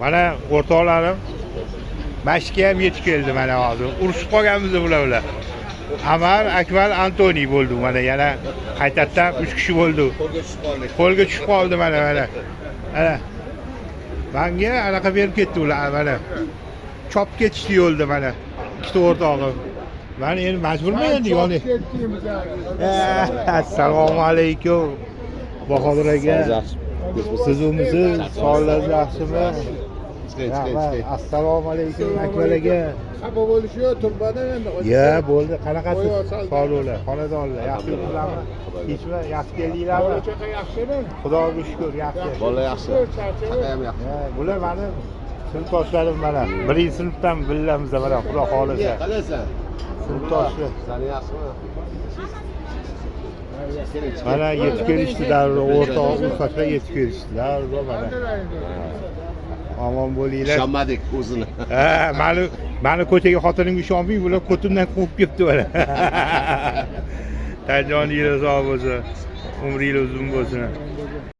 Mana o'rtoqlarim mashqga ham yetib keldi mana hozir. Urushib qolganmiz bular bilan. Amar, Akmal, Antoni bo'ldi mana yana qaytadan 3 kishi bo'ldi. Qo'lga tushib qoldi mana. Mana. Menga anaqa berib ketdi ular mana. Chop ketishdi yo'lda mana. Ikkita o'rtog'im. Men endi majburman endi yoni. Assalomu alaykum. Bahodir aka. Siz umisiz, sog'lig'ingiz yaxshimi? Assalomu alaykum Akmal aka. Xafa bo'lishi yo'q, turmadan endi. Ya, bo'ldi. Qanaqasiz? Sog'liklar, xonadonlar, yaxshimisizlarmi? Kechma, yaxshi keldinglarmi? Chaqa yaxshimi? Xudoga shukr, yaxshi. Bola yaxshi. Chaqa ham yaxshi. Bular meni sinfdoshlarim mana. Birinchi sinfdan bilamiz mana, xudo xolisa. Qalaysan? Sinfdoshi. Sani yaxshimi? Mana yetib kelishdi darrov, o'rtoq ulfatlar yetib kelishdi darrov mana. Omon bo'linglar. Ishonmadik o'zini. Mani ko'chaga xotinimga ishonmay, bular ko'timdan quvib ketdi mana. Tanjoningiz sog' bo'lsin. Umringiz uzun bo'lsin.